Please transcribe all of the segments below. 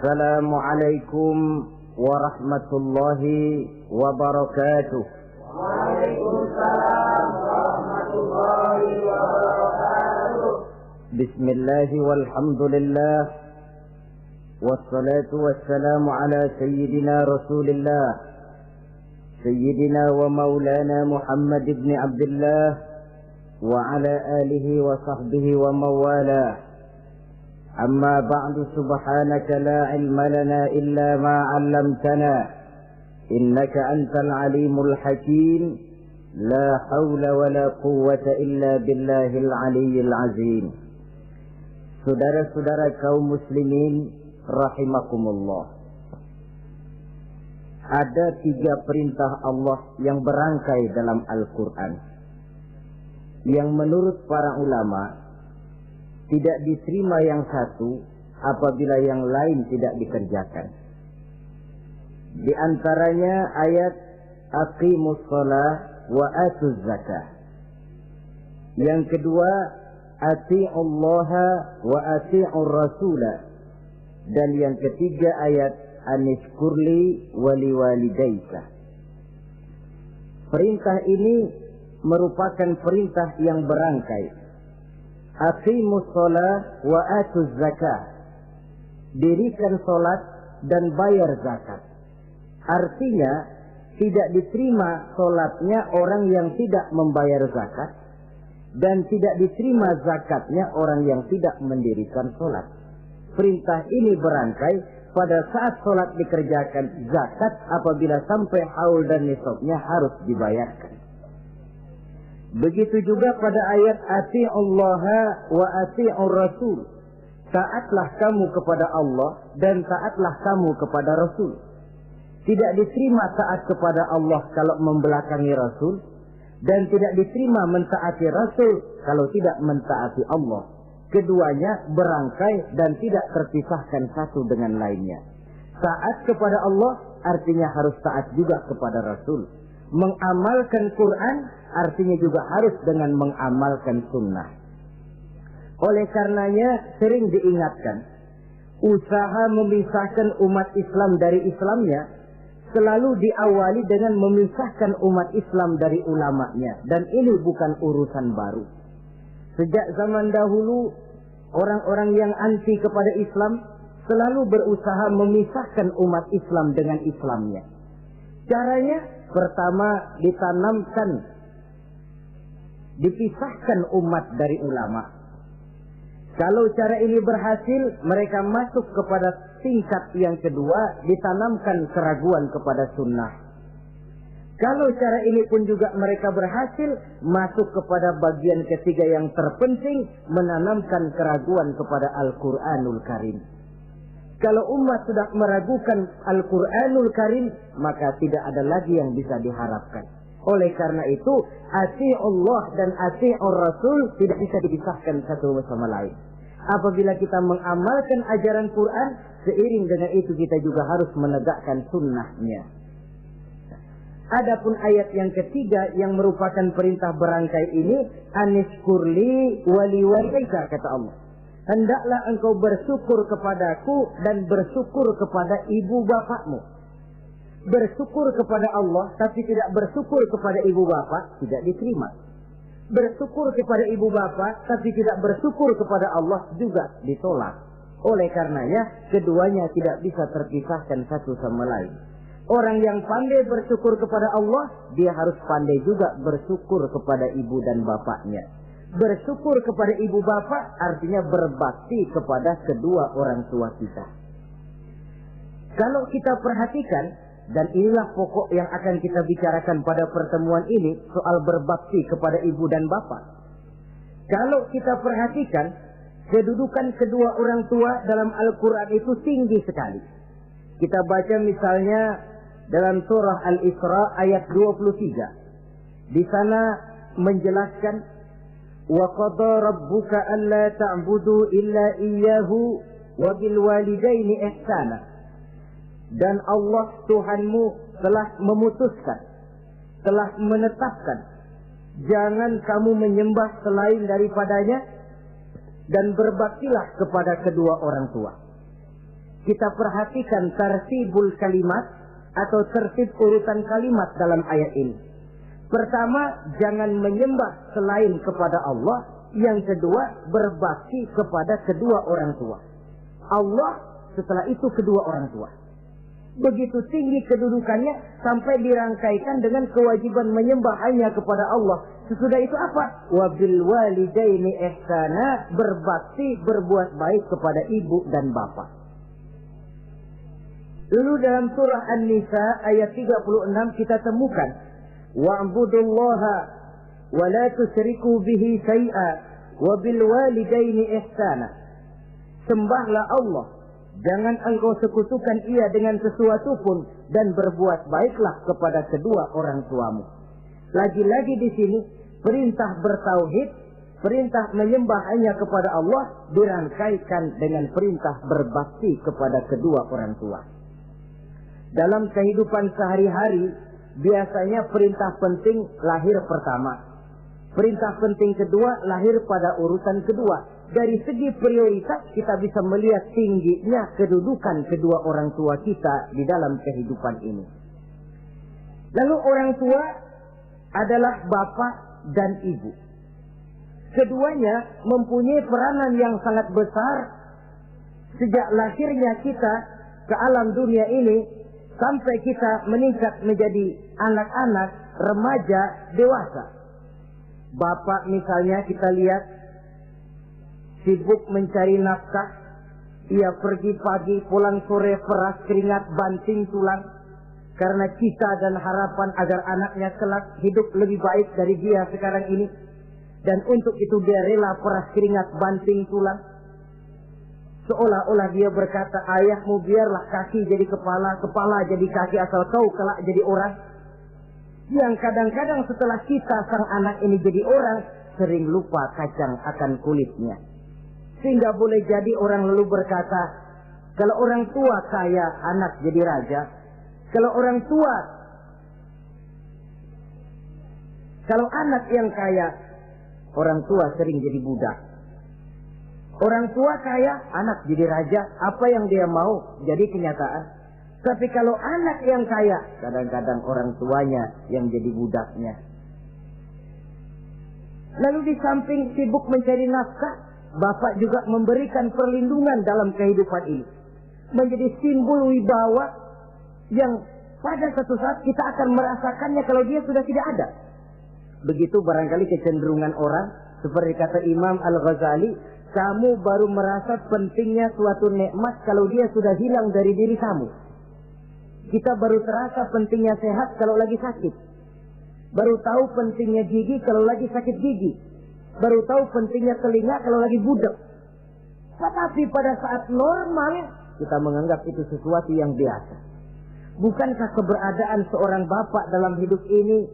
Assalamualaikum warahmatullahi wabarakatuh. Waalaikumsalam warahmatullahi wabarakatuh. Bismillah walhamdulillah wassalatu wassalamu ala sayyidina Rasulillah sayyidina wa maulana Muhammad ibn Abdullah wa ala alihi wa sahbihi wa mawalah. أما بعد سبحانك لا علم لنا إلا ما علمتنا إنك أنت العليم الحكيم لا حول ولا قوة إلا بالله العلي العظيم. Saudara-saudara kaum muslimin rahimakumullah, ada 3 perintah Allah yang berangkai dalam Al-Quran yang menurut para ulama tidak diterima yang satu apabila yang lain tidak dikerjakan. Di antaranya ayat aqimus shalah wa atuz zakah. Yang kedua ati'ullaha wa ati'ur rasulah. Dan yang ketiga ayat anishkurli wali walidaika. Perintah ini merupakan perintah yang berangkai. Aqimus shalah wa atuz zakah. Dirikan salat dan bayar zakat. Artinya tidak diterima salatnya orang yang tidak membayar zakat dan tidak diterima zakatnya orang yang tidak mendirikan salat. Perintah ini berangkai pada saat salat dikerjakan, zakat apabila sampai haul dan nisabnya harus dibayarkan. Begitu juga pada ayat ati'ullaha wa ati'ur rasul. Taatlah kamu kepada Allah dan taatlah kamu kepada Rasul. Tidak diterima taat kepada Allah kalau membelakangi Rasul, dan tidak diterima mentaati Rasul kalau tidak mentaati Allah. Keduanya berangkai dan tidak terpisahkan satu dengan lainnya. Taat kepada Allah artinya harus taat juga kepada Rasul. Mengamalkan Quran artinya juga harus dengan mengamalkan sunnah. Oleh karenanya sering diingatkan, usaha memisahkan umat Islam dari Islamnya selalu diawali dengan memisahkan umat Islam dari ulamanya. Dan ini bukan urusan baru. Sejak zaman dahulu, orang-orang yang anti kepada Islam selalu berusaha memisahkan umat Islam dengan Islamnya. Caranya, pertama dipisahkan umat dari ulama. Kalau cara ini berhasil, mereka masuk kepada tingkat yang kedua, ditanamkan keraguan kepada sunnah. Kalau cara ini pun juga mereka berhasil, masuk kepada bagian ketiga yang terpenting, menanamkan keraguan kepada Al-Quranul Karim. Kalau umat sudah meragukan Al-Quranul Karim, maka tidak ada lagi yang bisa diharapkan. Oleh karena itu, ati'ullah dan ati'ur rasul tidak bisa dipisahkan satu sama lain. Apabila kita mengamalkan ajaran Quran, seiring dengan itu kita juga harus menegakkan sunnahnya. Adapun ayat yang ketiga yang merupakan perintah berangkai ini, anishkurli wali walidaika, kata Allah. Hendaklah engkau bersyukur kepadaku dan bersyukur kepada ibu bapakmu. Bersyukur kepada Allah tapi tidak bersyukur kepada ibu bapak tidak diterima. Bersyukur kepada ibu bapak tapi tidak bersyukur kepada Allah juga ditolak. Oleh karenanya keduanya tidak bisa terpisahkan satu sama lain. Orang yang pandai bersyukur kepada Allah, dia harus pandai juga bersyukur kepada ibu dan bapaknya. Bersyukur kepada ibu bapak artinya berbakti kepada kedua orang tua kita. Kalau kita perhatikan, dan inilah pokok yang akan kita bicarakan pada pertemuan ini, soal berbakti kepada ibu dan bapak. Kalau kita perhatikan, kedudukan kedua orang tua dalam Al-Quran itu tinggi sekali. Kita baca misalnya dalam surah Al-Isra ayat 23. Di sana menjelaskan, وَقَضَى رَبُّكَ أَلَّا تَعْبُدُوا إِلَّا إِيَّهُ وَبِالْوَالِدَيْنِ إِحْسَانًا. Dan Allah Tuhanmu telah memutuskan, telah menetapkan, jangan kamu menyembah selain daripadanya dan berbaktilah kepada kedua orang tua. kita perhatikan tartibul kalimat atau tertib urutan kalimat dalam ayat ini. Pertama, jangan menyembah selain kepada Allah. Yang kedua, berbakti kepada kedua orang tua. Allah, setelah itu kedua orang tua. Begitu tinggi kedudukannya sampai dirangkaikan dengan kewajiban menyembah hanya kepada Allah. Sesudah itu apa? Wabil walidaini ihsana, berbakti, berbuat baik kepada ibu dan bapak. Lalu dalam surah An-Nisa ayat 36 kita temukan wa'budullaha wa la tusyriku bihi syai'a wa bil walidaini ihsana. Sembahlah Allah, jangan engkau sekutukan ia dengan sesuatu pun, dan berbuat baiklah kepada kedua orang tuamu. Lagi-lagi di sini perintah bertauhid, perintah menyembah hanya kepada Allah dirangkaikan dengan perintah berbakti kepada kedua orang tua. Dalam kehidupan sehari-hari biasanya perintah penting lahir pertama. Perintah penting kedua lahir pada urutan kedua. Dari segi prioritas kita bisa melihat tingginya kedudukan kedua orang tua kita di dalam kehidupan ini. Lalu orang tua adalah bapak dan ibu. Keduanya mempunyai peranan yang sangat besar sejak lahirnya kita ke alam dunia ini sampai kita meningkat menjadi anak-anak, remaja, dewasa. Bapak misalnya kita lihat sibuk mencari nafkah. Ia pergi pagi, pulang sore, peras keringat, banting tulang. Karena cita dan harapan agar anaknya kelak hidup lebih baik dari dia sekarang ini. Dan untuk itu dia rela peras keringat, banting tulang. Seolah-olah dia berkata, ayahmu biarlah kaki jadi kepala, kepala jadi kaki, asal kau kelak jadi orang. Yang kadang-kadang setelah kita sang anak ini jadi orang, sering lupa kacang akan kulitnya. Sehingga boleh jadi orang lalu berkata, kalau orang tua kaya, anak jadi raja. Kalau orang tua, kalau anak yang kaya, orang tua sering jadi budak. Orang tua kaya, anak jadi raja. Apa yang dia mau jadi kenyataan. Tapi kalau anak yang kaya, kadang-kadang orang tuanya yang jadi budaknya. Lalu di samping sibuk mencari nafkah, bapak juga memberikan perlindungan dalam kehidupan ini. Menjadi simbol wibawa yang pada satu saat kita akan merasakannya kalau dia sudah tidak ada. Begitu barangkali kecenderungan orang, seperti kata Imam Al-Ghazali, kamu baru merasa pentingnya suatu nikmat kalau dia sudah hilang dari diri kamu. Kita baru terasa pentingnya sehat kalau lagi sakit. Baru tahu pentingnya gigi kalau lagi sakit gigi. Baru tahu pentingnya telinga kalau lagi budak. Tetapi pada saat normal, kita menganggap itu sesuatu yang biasa. Bukankah keberadaan seorang bapak dalam hidup ini,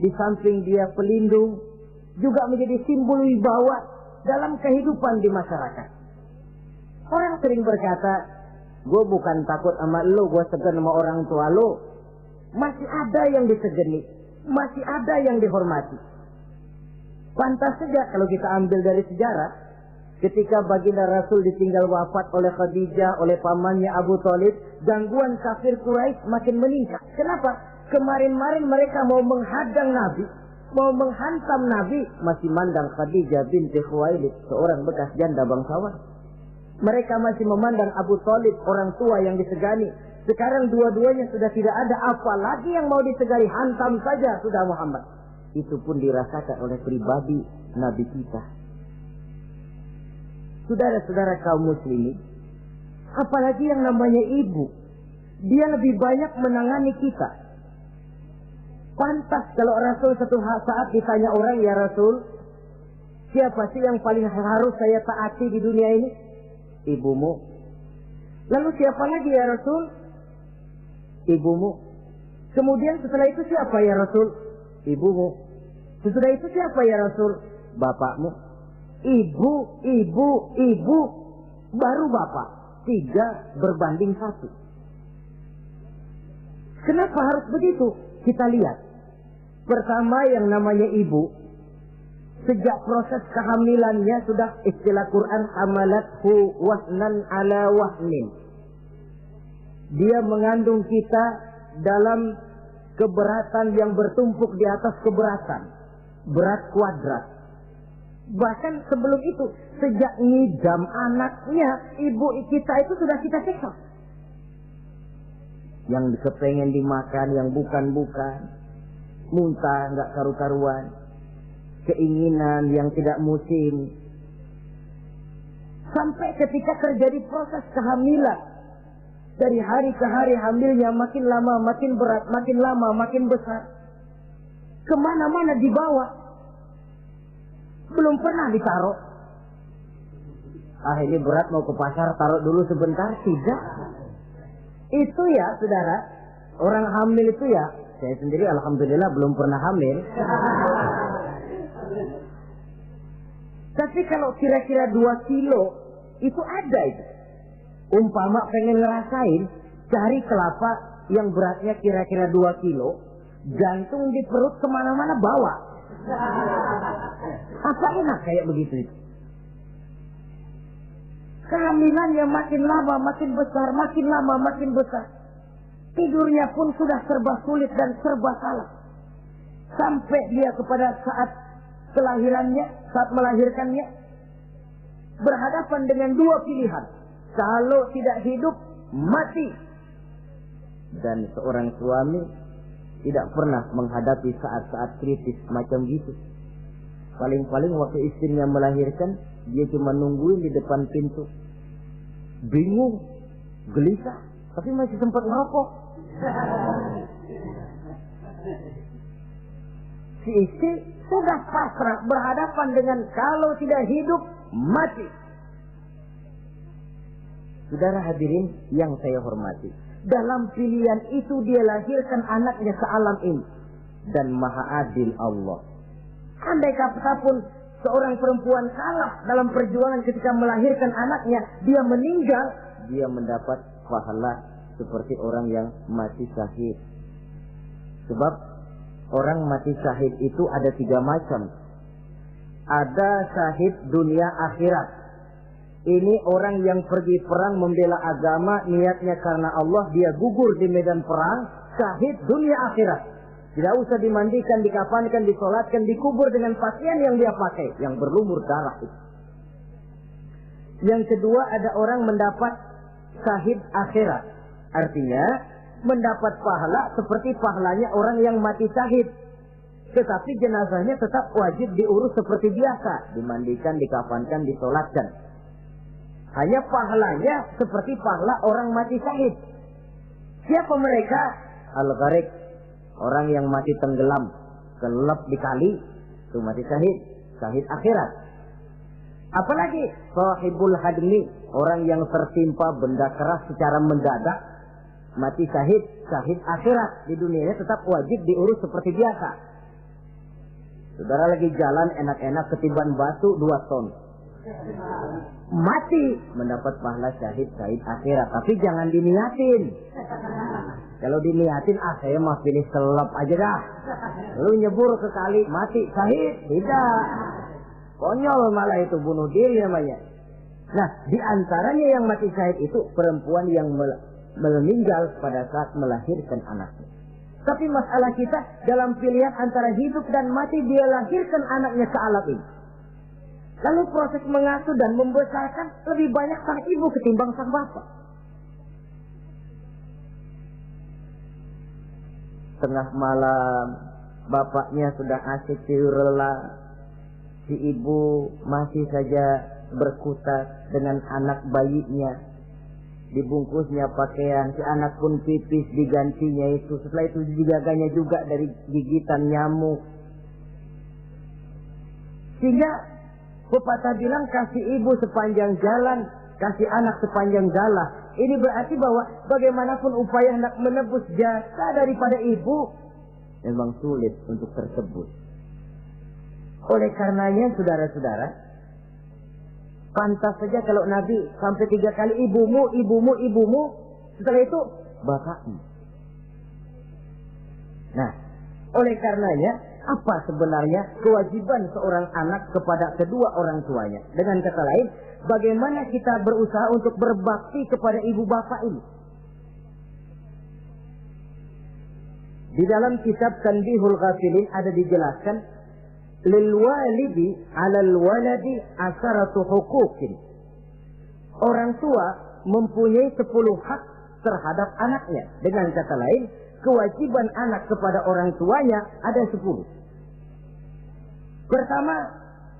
di samping dia pelindung, juga menjadi simbol wibawa dalam kehidupan di masyarakat? Orang sering berkata, gue bukan takut sama lo, gue segan sama orang tua lo. Masih ada yang disegani, masih ada yang dihormati. Pantas saja kalau kita ambil dari sejarah, ketika baginda Rasul ditinggal wafat oleh Khadijah, oleh pamannya Abu Thalib, gangguan kafir Quraisy makin meningkat. Kenapa? Kemarin-marin mereka mau menghadang Nabi, mau menghantam Nabi, masih mandang Khadijah binti Khuwailid, seorang bekas janda bangsawan. Mereka masih memandang Abu Thalib, orang tua yang disegani. Sekarang dua-duanya sudah tidak ada, apalagi yang mau disegani, hantam saja sudah Muhammad. Itu pun dirasakan oleh pribadi Nabi kita. Saudara-saudara kaum muslimin, apalagi yang namanya ibu, dia lebih banyak menangani kita. Pantas kalau Rasul satu saat ditanya orang, ya Rasul, siapa sih yang paling harus saya taati di dunia ini? Ibumu. Lalu siapa lagi ya Rasul? Ibumu. Kemudian setelah itu siapa ya Rasul? Ibumu. Sesudah itu siapa ya Rasul? Bapakmu. Ibu, baru bapak. 3 berbanding 1. Kenapa harus begitu? Kita lihat. Pertama yang namanya ibu, sejak proses kehamilannya sudah istilah Quran hamalathu wahnan ala wahnin. dia mengandung kita dalam keberatan yang bertumpuk di atas keberatan, berat kuadrat. Bahkan sebelum itu, sejak ngidam anaknya, ibu kita itu sudah kita siksa. Yang kepengen dimakan, yang bukan-bukan, muntah nggak karu-karuan, keinginan yang tidak musim, sampai ketika terjadi proses kehamilan, dari hari ke hari hamilnya makin lama makin berat, makin lama makin besar, kemana-mana dibawa, belum pernah ditaruh. Ini berat mau ke pasar, taruh dulu sebentar, tidak. Itu ya saudara, orang hamil itu ya, saya sendiri alhamdulillah belum pernah hamil. Tapi kalau kira-kira 2 kilo itu ada itu. Umpama pengen ngerasain, cari kelapa yang beratnya kira-kira 2 kilo, jantung di perut kemana-mana bawa. Apa enak kayak begitu itu? Kehamilannya makin lama makin besar, makin lama makin besar. Tidurnya pun sudah serba sulit dan serba salah. Sampai dia kepada saat kelahirannya, saat melahirkannya, berhadapan dengan 2 pilihan. Kalau tidak hidup, mati. Dan seorang suami tidak pernah menghadapi saat-saat kritis macam gitu. Paling-paling waktu istrinya melahirkan, dia cuma nungguin di depan pintu. Bingung, gelisah, tapi masih sempat ngerokok. Si istri sudah pasrah berhadapan dengan kalau tidak hidup, mati. Saudara hadirin yang saya hormati, dalam pilihan itu dia lahirkan anaknya ke alam ini. Dan maha adil Allah. Andai kata pun seorang perempuan kalah dalam perjuangan ketika melahirkan anaknya, dia meninggal, dia mendapat pahala seperti orang yang mati syahid. Sebab orang mati syahid itu ada 3 macam. Ada syahid dunia akhirat. Ini orang yang pergi perang membela agama, niatnya karena Allah, dia gugur di medan perang, syahid dunia akhirat. Tidak usah dimandikan, dikafankan, disolatkan, dikubur dengan pakaian yang dia pakai, yang berlumur darah itu. Yang kedua, ada orang mendapat syahid akhirat. Artinya, mendapat pahala seperti pahalanya orang yang mati syahid. Tetapi jenazahnya tetap wajib diurus seperti biasa. Dimandikan, dikafankan, disolatkan. Hanya pahalanya seperti pahala orang mati syahid. Siapa mereka? Al-Gharik. Orang yang mati tenggelam, kelelep di kali, itu mati syahid, syahid akhirat. Apalagi sahibul hadmi, orang yang tertimpa benda keras secara mendadak, mati syahid, syahid akhirat. Di dunianya tetap wajib diurus seperti biasa. Saudara lagi jalan enak-enak ketiban batu 2 ton. Mati, mendapat pahala syahid, syahid akhirat. Tapi jangan diniatin. Kalau diniatin, saya mah pilih selep aja dah. Lu nyebur ke kali, mati, syahid. Tidak. Konyol malah itu, bunuh diri namanya. Nah, di antaranya yang mati syahid itu perempuan yang meninggal pada saat melahirkan anaknya. Tapi masalah kita dalam pilihan antara hidup dan mati, dia lahirkan anaknya ke alam ini. Lalu proses mengasuh dan membesarkan lebih banyak sang ibu ketimbang sang bapak. Tengah malam, bapaknya sudah asik tidur lelap. Si ibu masih saja berkutat dengan anak bayinya. Dibungkusnya pakaian, si anak pun pipis digantinya itu. Setelah itu dijaganya juga dari gigitan nyamuk. Sehingga pepatah bilang kasih ibu sepanjang jalan, kasih anak sepanjang galah. Ini berarti bahwa bagaimanapun upaya hendak menebus jasa daripada ibu, memang sulit untuk tersebut. Oleh karenanya saudara-saudara, pantas saja kalau Nabi sampai 3 kali ibumu, ibumu, ibumu, setelah itu bapakmu. Nah, oleh karenanya apa sebenarnya kewajiban seorang anak kepada kedua orang tuanya? Dengan kata lain, bagaimana kita berusaha untuk berbakti kepada ibu bapak ini? Di dalam kitab Tanbihul Ghafilin ada dijelaskan, lil walidi 'alal waladi asharatu huquqin. Orang tua mempunyai 10 hak terhadap anaknya. Dengan kata lain, kewajiban anak kepada orang tuanya ada 10. Pertama,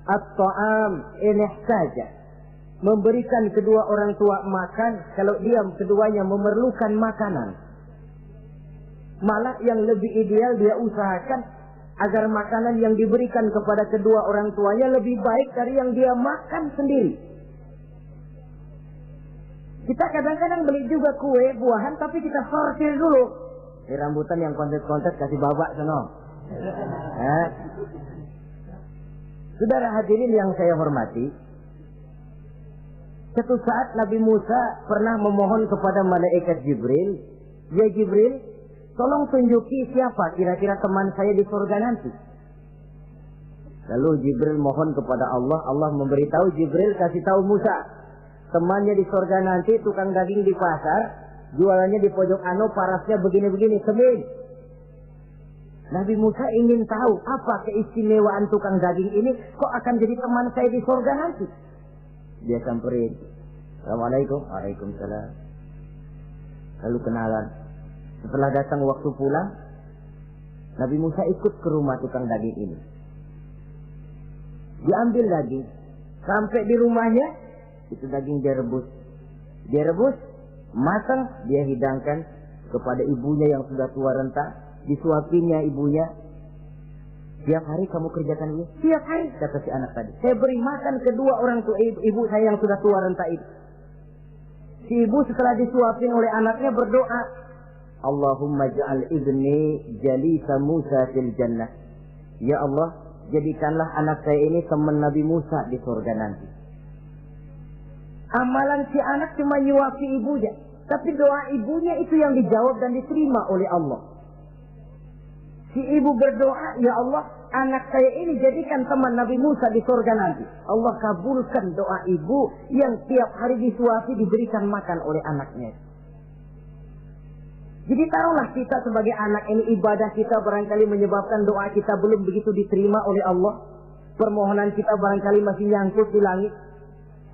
at-ta'am in ihtaja. Memberikan kedua orang tua makan kalau dia keduanya memerlukan makanan. Malah yang lebih ideal dia usahakan agar makanan yang diberikan kepada kedua orang tuanya lebih baik dari yang dia makan sendiri. Kita kadang-kadang beli juga kue, buahan, tapi kita sortir dulu. Di rambutan yang kontes-kontes kasih babak sono. Saudara hadirin yang saya hormati, suatu saat Nabi Musa pernah memohon kepada malaikat Jibril, "Ya Jibril, tolong tunjuki siapa kira-kira teman saya di surga nanti." Lalu Jibril mohon kepada Allah, Allah memberitahu Jibril kasih tahu Musa, temannya di surga nanti tukang daging di pasar, jualannya di pojok parasnya begini-begini, semin. Nabi Musa ingin tahu apa keistimewaan tukang daging ini kok akan jadi teman saya di surga nanti. Dia samperin, "Assalamualaikum." "Waalaikumsalam." Lalu kenalan. Setelah datang waktu pulang, Nabi Musa ikut ke rumah tukang daging ini. Diambil daging. Sampai di rumahnya, itu daging dia rebus. Dia rebus, matang, dia hidangkan kepada ibunya yang sudah tua renta. Disuapinya ibunya. "Tiap hari kamu kerjakan ini?" "Tiap hari," kata si anak tadi. "Saya beri makan kedua orang tua ibu saya yang sudah tua renta itu." Si ibu setelah disuapin oleh anaknya berdoa, "Allahumma ja'al ibni jalisa Musa fil jannah." Ya Allah, jadikanlah anak saya ini teman Nabi Musa di surga nanti. Amalan si anak cuma nyuapi ibunya, tapi doa ibunya itu yang dijawab dan diterima oleh Allah. Si ibu berdoa, "Ya Allah, anak saya ini jadikan teman Nabi Musa di surga nanti." Allah kabulkan doa ibu yang tiap hari disuapi diberikan makan oleh anaknya. Jadi taruhlah kita sebagai anak ini, ibadah kita barangkali menyebabkan doa kita belum begitu diterima oleh Allah. Permohonan kita barangkali masih nyangkut di langit.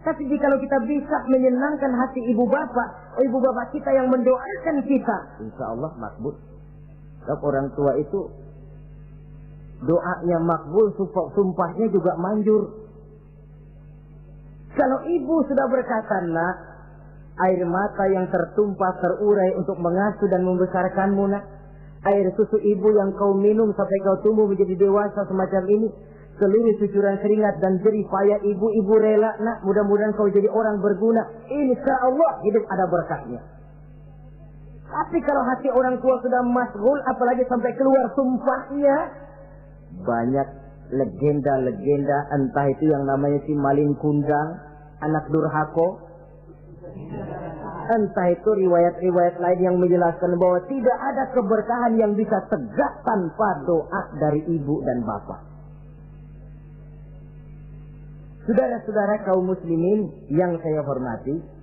Tapi jikalau kita bisa menyenangkan hati ibu bapak kita yang mendoakan kita, insya Allah makbul. Sebab orang tua itu doanya makbul, sumpahnya juga manjur. Kalau ibu sudah berkata, "Nak, air mata yang tertumpah terurai untuk mengasuh dan membesarkanmu, nak. Air susu ibu yang kau minum sampai kau tumbuh menjadi dewasa semacam ini, seluruh cucuran keringat dan jerih payah ibu rela, nak. Mudah-mudahan kau jadi orang berguna. Insya Allah hidup ada berkahnya." Tapi kalau hati orang tua sudah masghul, apalagi sampai keluar sumpahnya, banyak legenda-legenda, entah itu yang namanya si maling kundang, anak durhako, entah itu riwayat-riwayat lain yang menjelaskan bahwa tidak ada keberkahan yang bisa tegak tanpa doa dari ibu dan bapak. Saudara-saudara kaum muslimin yang saya hormati,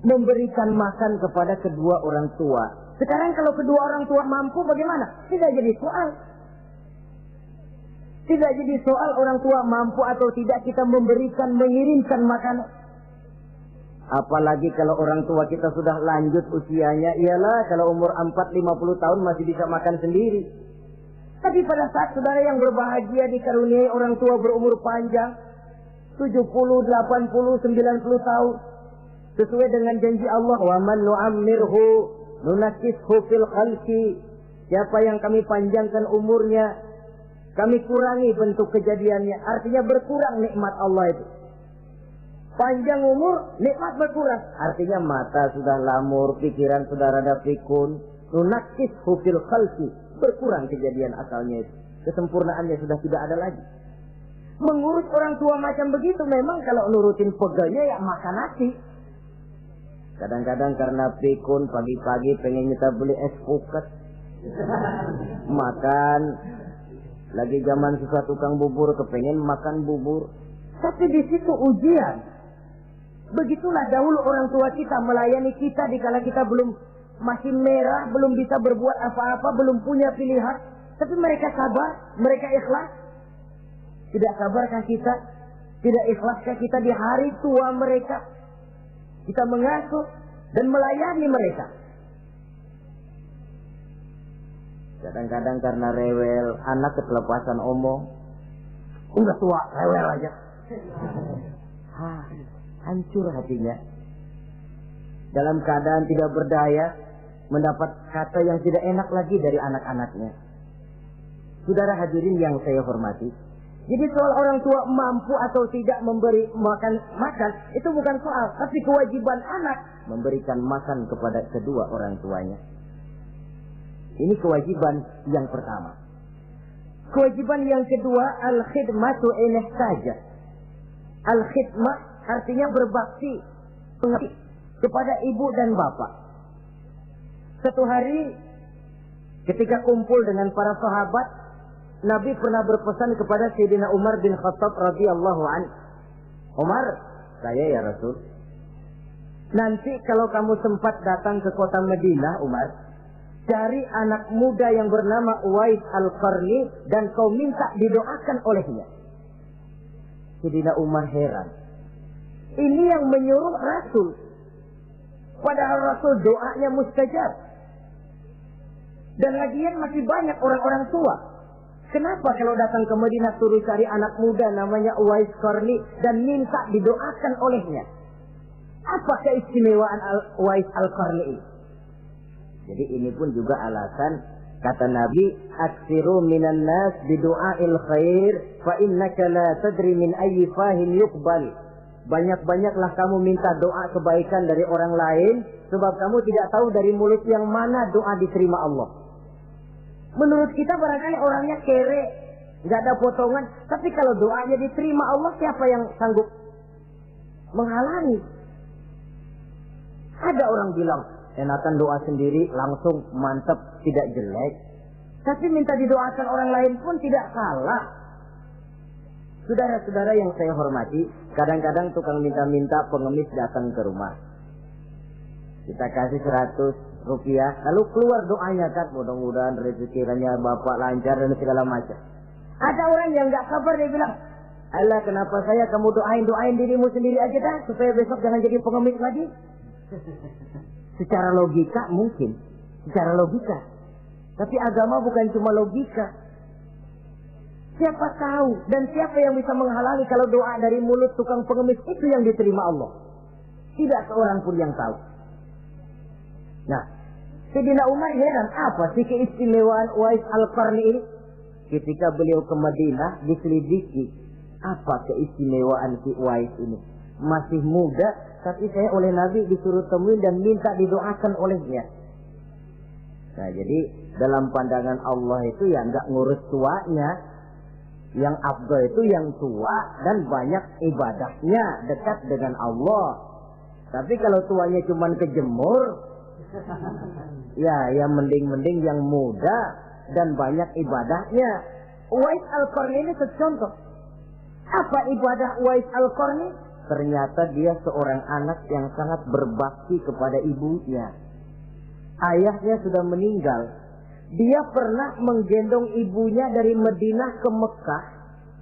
memberikan makan kepada kedua orang tua. Sekarang kalau kedua orang tua mampu bagaimana? Tidak jadi soal. Tidak jadi soal orang tua mampu atau tidak kita memberikan, mengirimkan makanan. Apalagi kalau orang tua kita sudah lanjut usianya, iyalah kalau umur 40-50 tahun masih bisa makan sendiri. Tapi pada saat saudara yang berbahagia dikaruniai orang tua berumur panjang, 70, 80, 90 tahun, sesuai dengan janji Allah, "Wa man nu'ammirhu nunakkishu fil khalqi." Siapa yang kami panjangkan umurnya, kami kurangi bentuk kejadiannya. Artinya berkurang nikmat Allah itu. Panjang umur, nikmat berkurang. Artinya mata sudah lamur, pikiran sudah rada pikun. Nunakkishu fil khalqi. Berkurang kejadian asalnya itu. Kesempurnaannya sudah tidak ada lagi. Mengurus orang tua macam begitu memang kalau nurutin pegelnya ya makan nasi. Kadang-kadang karena pikun pagi-pagi pengen kita beli es puket. Makan. Lagi zaman susah tukang bubur kepengen makan bubur. Tapi di situ ujian. Begitulah dahulu orang tua kita melayani kita dikala kita belum masih merah, belum bisa berbuat apa-apa, belum punya pilihan. Tapi mereka sabar, mereka ikhlas. Tidak sabarkah kita? Tidak ikhlaskah kita di hari tua mereka? Kita mengasuh dan melayani mereka. Kadang-kadang karena rewel, anak ketelepasan omong. Udah tua, rewel aja. Hancur hatinya. Dalam keadaan tidak berdaya, mendapat kata yang tidak enak lagi dari anak-anaknya. Saudara hadirin yang saya hormati, jadi soal orang tua mampu atau tidak memberi makan, itu bukan soal, tapi kewajiban anak memberikan makan kepada kedua orang tuanya. Ini kewajiban yang pertama. Kewajiban yang kedua, al-khidmatu in ihtaja. Al-khidmah artinya berbakti kepada ibu dan bapak. Satu hari ketika kumpul dengan para sahabat, Nabi pernah berpesan kepada Sayyidina Umar bin Khattab radhiyallahu anhu. Umar, saya ya Rasul, nanti kalau kamu sempat datang ke kota Madinah, Umar, cari anak muda yang bernama Uwais Al-Qarni dan kau minta didoakan olehnya. Sayyidina Umar heran. Ini yang menyuruh Rasul. Padahal Rasul doanya mustajab. Dan lagian masih banyak orang-orang tua. Kenapa kalau datang ke Madinah suruh cari anak muda namanya Uwais Qarni dan minta didoakan olehnya? Apa keistimewaan Uwais Al-Qarni ini? Jadi ini pun juga alasan kata Nabi, aksiru minan nas bidu'ail khair fa innaka la tadri min ayyi fahin yuqbal. Banyak-banyaklah kamu minta doa kebaikan dari orang lain, sebab kamu tidak tahu dari mulut yang mana doa diterima Allah. Menurut kita barangkali orangnya kere, nggak ada potongan, tapi kalau doanya diterima Allah, siapa yang sanggup menghalangi? Ada orang bilang, enakan doa sendiri langsung mantap, tidak jelek. Tapi minta didoakan orang lain pun tidak salah. Saudara-saudara yang saya hormati, kadang-kadang tukang minta-minta pengemis datang ke rumah. Kita kasih 100 rupiah, lalu keluar doanya kan, mudah-mudahan rezekinya bapak lancar dan segala macam. Ada orang yang nggak sabar, dia bilang, Allah kenapa saya kamu doain dirimu sendiri aja dah, supaya besok jangan jadi pengemis lagi. Secara logika mungkin, secara logika. Tapi agama bukan cuma logika. Siapa tahu dan siapa yang bisa menghalangi kalau doa dari mulut tukang pengemis itu yang diterima Allah? Tidak seorang pun yang tahu. Nah, Sayyidina Umar heran, apa sih keistimewaan Uwais Al-Qarni ini? Ketika beliau ke Madinah diselidiki, apa keistimewaan si Uwais ini? Masih muda, tapi saya oleh Nabi disuruh temuin dan minta didoakan olehnya. Nah, jadi dalam pandangan Allah itu ya nggak ngurus tuanya. Yang afdal itu yang tua dan banyak ibadahnya, dekat dengan Allah. Tapi kalau tuanya cuma kejemur, ya mending-mending yang muda dan banyak ibadahnya. Uwais Al-Qarni ini contoh. Apa ibadah Uwais Al-Qarni? Ternyata dia seorang anak yang sangat berbakti kepada ibunya. Ayahnya sudah meninggal. Dia pernah menggendong ibunya dari Madinah ke Mekah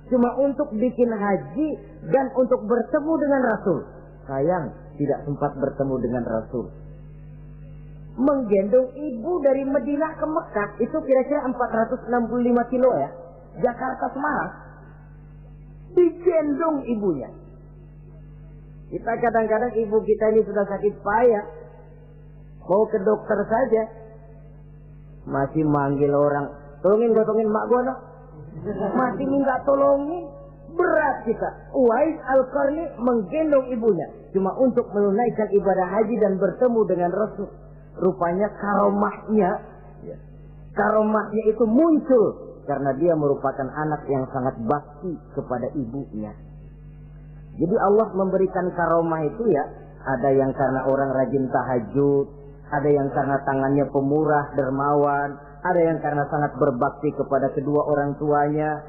cuma untuk bikin haji dan untuk bertemu dengan Rasul. Sayang, tidak sempat bertemu dengan Rasul. Menggendong ibu dari Madinah ke Mekah itu kira-kira 465 kilo ya. Jakarta Semarang. Digendong ibunya. Kita kadang-kadang ibu kita ini sudah sakit payah. Mau ke dokter saja. Masih manggil orang, tolongin mak gono. Masih minta tolongin. Berat kita. Uwais Al-Qarni menggendong ibunya cuma untuk menunaikan ibadah haji dan bertemu dengan Rasul. Rupanya karomahnya itu muncul karena dia merupakan anak yang sangat bakti kepada ibunya. Jadi Allah memberikan karomah itu ya, ada yang karena orang rajin tahajud, ada yang karena tangannya pemurah, dermawan, ada yang karena sangat berbakti kepada kedua orang tuanya,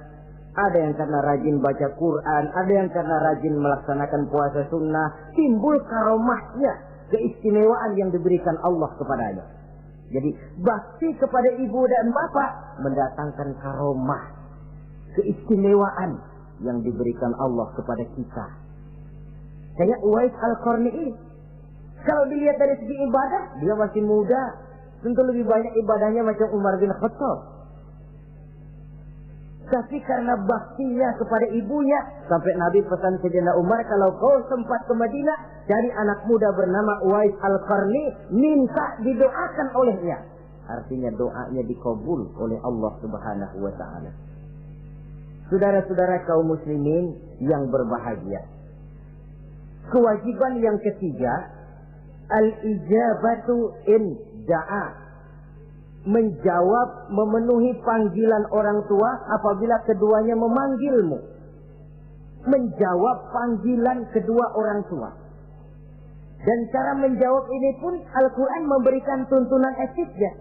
ada yang karena rajin baca Quran, ada yang karena rajin melaksanakan puasa sunnah. Timbul karomahnya, keistimewaan yang diberikan Allah kepadanya. Jadi bakti kepada ibu dan bapak mendatangkan karomah, keistimewaan yang diberikan Allah kepada kita. Kayak Uwais Al-Qarni ini. Kalau dilihat dari segi ibadah, dia masih muda. Tentu lebih banyak ibadahnya macam Umar bin Khattab. Tapi karena baktinya kepada ibunya, sampai Nabi pesan Sayyidina Umar, kalau kau sempat ke Madinah, cari anak muda bernama Uwais Al-Qarni, minta didoakan olehnya. Artinya doanya dikabul oleh Allah Subhanahu wa Ta'ala. Saudara-saudara kaum muslimin yang berbahagia, kewajiban yang ketiga, al-ijabatu in da'a, menjawab, memenuhi panggilan orang tua apabila keduanya memanggilmu. Menjawab panggilan kedua orang tua. Dan cara menjawab ini pun Al-Quran memberikan tuntunan etiknya.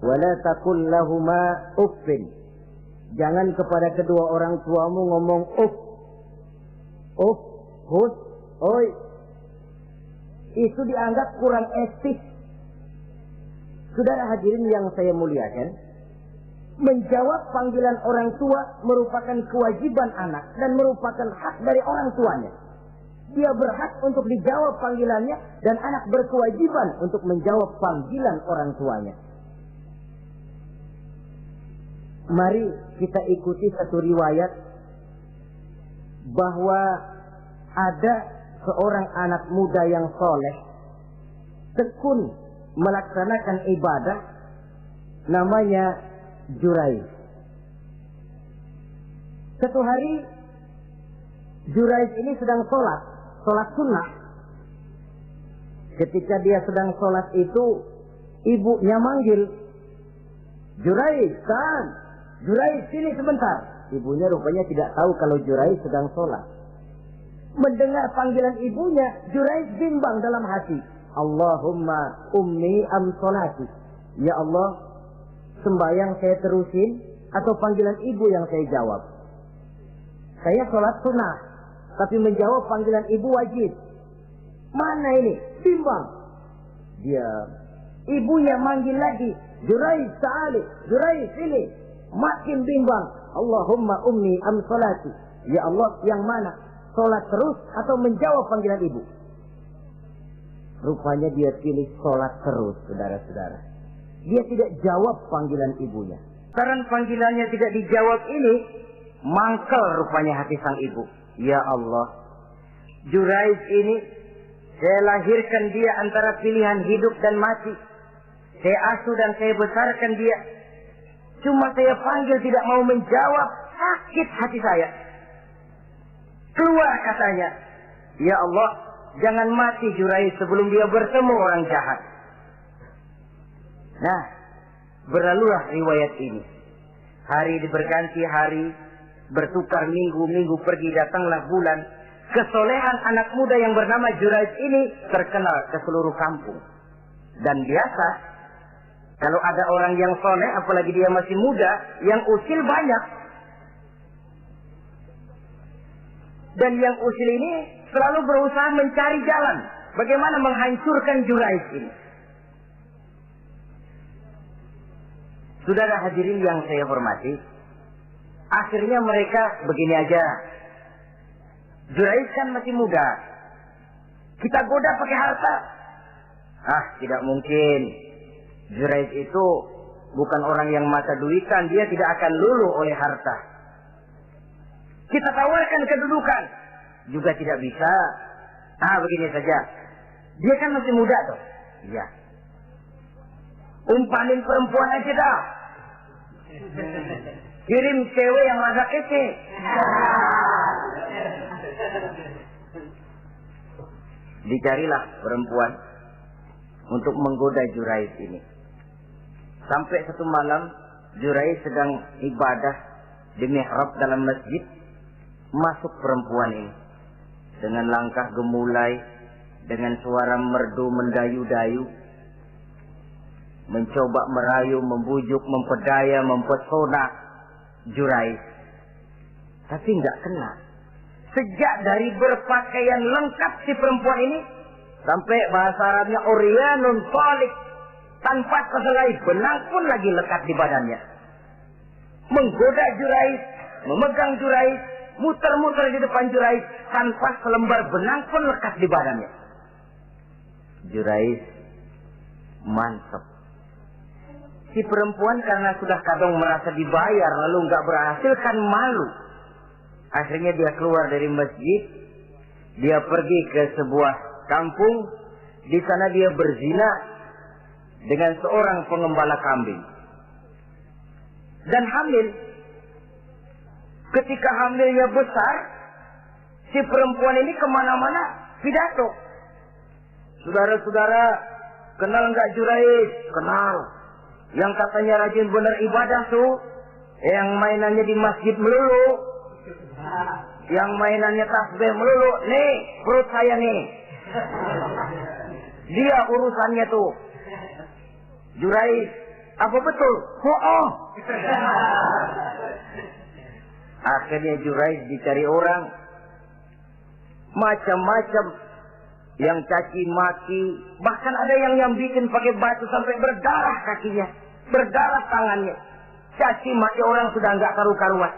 Wala taqul lahuma uffin. Jangan kepada kedua orang tuamu ngomong uff. Uff, hus, oi. Itu dianggap kurang etis. Saudara hadirin yang saya muliakan, menjawab panggilan orang tua merupakan kewajiban anak dan merupakan hak dari orang tuanya. Dia berhak untuk dijawab panggilannya dan anak berkewajiban untuk menjawab panggilan orang tuanya. Mari kita ikuti satu riwayat bahwa ada seorang anak muda yang soleh, tekun melaksanakan ibadah, namanya Jurayj. Satu hari Jurayj ini sedang sholat sunnah. Ketika dia sedang sholat itu, ibunya manggil, Jurayj, kan? Jurayj, sini sebentar. Ibunya rupanya tidak tahu kalau Jurayj sedang sholat. Mendengar panggilan ibunya, Jurayj bimbang dalam hati. Allahumma ummi am sholati. Ya Allah, sembahyang saya terusin atau panggilan ibu yang saya jawab? Saya sholat sunnah, tapi menjawab panggilan ibu wajib. Mana ini? Bimbang. Dia, ibunya manggil lagi, Jurayj ta'ali, Jurayj sini. Makin bimbang. Allahumma ummi am sholati. Ya Allah, yang mana? Sholat terus atau menjawab panggilan ibu? Rupanya dia pilih sholat terus, saudara-saudara. Dia tidak jawab panggilan ibunya. Karena panggilannya tidak dijawab ini, mangkel rupanya hati sang ibu. Ya Allah, Jurayj ini, saya lahirkan dia antara pilihan hidup dan mati. Saya asuh dan saya besarkan dia. Cuma saya panggil tidak mau menjawab, sakit hati saya. Keluar katanya, ya Allah, jangan mati Jurayj sebelum dia bertemu orang jahat. Nah, berlalulah riwayat ini. Hari berganti hari, bertukar minggu pergi, datanglah bulan. Kesolehan anak muda yang bernama Jurayj ini terkenal ke seluruh kampung. Dan biasa, kalau ada orang yang soleh, apalagi dia masih muda, yang usil banyak. Dan yang usil ini selalu berusaha mencari jalan bagaimana menghancurkan Jurayj ini. Saudara hadirin yang saya hormati, akhirnya mereka begini aja. Jurayj kan masih muda, kita goda pakai harta. Tidak mungkin. Jurayj itu bukan orang yang mata duitan, dia tidak akan luluh oleh harta. Kita tawarkan kedudukan, juga tidak bisa. Begini saja, dia kan masih muda tuh. Iya. Umpanin perempuan aja dah. Kirim cewek yang rada kece. Dicarilah perempuan untuk menggoda Jurayj ini. Sampai satu malam Jurayj sedang ibadah di mihrab dalam masjid, masuk perempuan ini dengan langkah gemulai, dengan suara merdu mendayu-dayu, mencoba merayu, membujuk, mempedaya, mempesona Jurayj. Tapi enggak kena. Sejak dari berpakaian lengkap si perempuan ini, Sampai bahasa Arabnya uryanun talik, tanpa keselai benang pun lagi lekat di badannya. Menggoda Jurais, memegang Jurais, muter-muter di depan Jurais, tanpa selembar benang pun lekat di badannya. Jurais mantap. Si perempuan karena sudah kadang merasa dibayar lalu nggak berhasil kan malu. Akhirnya dia keluar dari masjid, dia pergi ke sebuah kampung, di sana dia berzina dengan seorang pengembala kambing dan hamil. Ketika hamilnya besar, si perempuan ini kemana-mana pidato. Saudara-saudara, kenal nggak Jurais? Kenal. Yang katanya rajin benar ibadah tuh, yang mainannya di masjid melulu, yang mainannya tasbih melulu. Nih, perut saya nih. Dia urusannya tuh. Jurais, apa betul? Oh. Akhirnya Jurais dicari orang, macam-macam, yang caci maki, bahkan ada yang bikin pakai batu sampai berdarah kakinya, berdarah tangannya. Caci maki orang sudah nggak karu-karuan.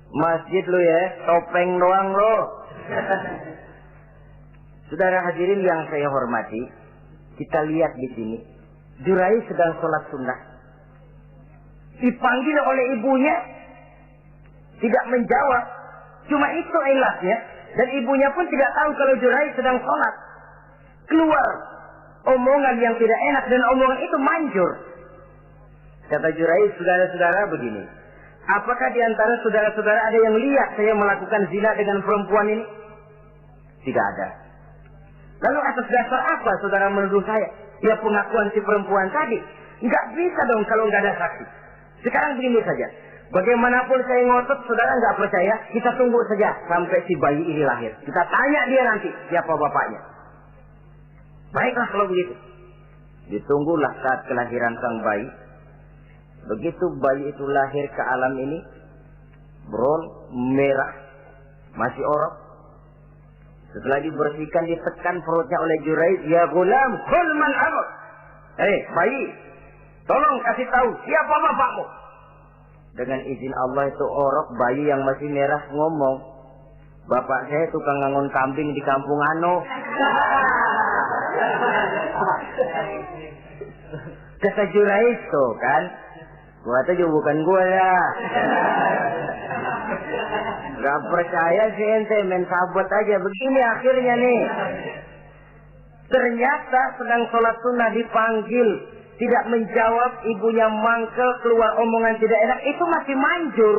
Masjid lo ya, topeng doang lo. Saudara hadirin yang saya hormati, kita lihat di sini, Jurais sedang sholat sunnah, dipanggil oleh ibunya, tidak menjawab. Cuma itu ilatnya, dan ibunya pun tidak tahu kalau Jurais sedang sholat. Keluar omongan yang tidak enak, dan omongan itu manjur. Kata Jurais, saudara-saudara begini, apakah di antara saudara-saudara ada yang lihat saya melakukan zina dengan perempuan ini? Tidak ada. Lalu atas dasar apa saudara menuduh saya? Ya pengakuan si perempuan tadi. Nggak bisa dong kalau nggak ada saksi. Sekarang begini saja. Bagaimanapun saya ngotot, saudara nggak percaya, kita tunggu saja sampai si bayi ini lahir. Kita tanya dia nanti siapa bapaknya. Baiklah kalau begitu. Ditunggulah saat kelahiran sang bayi. Begitu bayi itu lahir ke alam ini, brown, merah, masih orok. Setelah dibersihkan, ditekan perutnya oleh Jurais, ya gulam, kul man abak. Bayi, tolong kasih tahu siapa bapakmu. Dengan izin Allah itu orok, bayi yang masih merah ngomong, bapak saya tukang ngangon kambing di kampung Ano. Kata Jurais tuh kan, gua tuh juga bukan gua ya. Gak percaya sih ente, main sabot aja. Begini akhirnya nih, ternyata sedang sholat sunnah dipanggil, tidak menjawab, ibunya mangkel, keluar omongan tidak enak, itu masih manjur.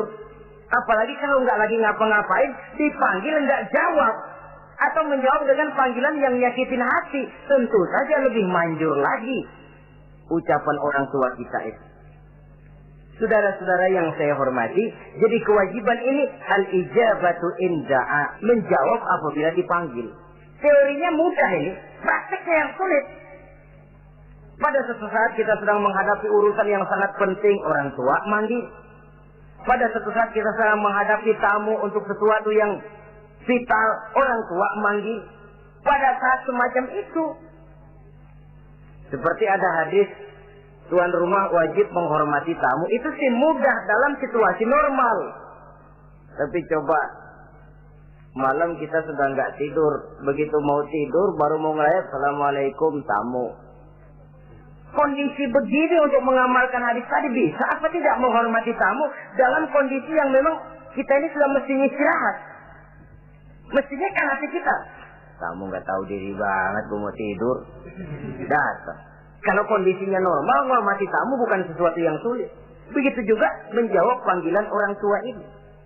Apalagi kalau nggak lagi ngapa-ngapain, dipanggil nggak jawab, atau menjawab dengan panggilan yang nyakitin hati, tentu saja lebih manjur lagi ucapan orang tua kita itu. Saudara-saudara yang saya hormati, jadi kewajiban ini al-ijabatu inda'a, menjawab apabila dipanggil. Teorinya mudah ini, prakteknya yang sulit. Pada suatu saat kita sedang menghadapi urusan yang sangat penting, orang tua manggil. Pada suatu saat kita sedang menghadapi tamu untuk sesuatu yang vital, orang tua manggil. Pada saat semacam itu, seperti ada hadis, tuan rumah wajib menghormati tamu. Itu sih mudah dalam situasi normal. Tapi coba malam kita sudah nggak tidur, begitu mau tidur baru mau ngelayat, assalamualaikum tamu. Kondisi begini untuk mengamalkan hadis tadi bisa apa tidak menghormati tamu dalam kondisi yang memang kita ini sudah mestinya istirahat. Mestinya kan hati kita, tamu nggak tahu diri banget, gue mau tidur, datang. Kalau kondisinya normal, menghormati tamu bukan sesuatu yang sulit. Begitu juga menjawab panggilan orang tua ini.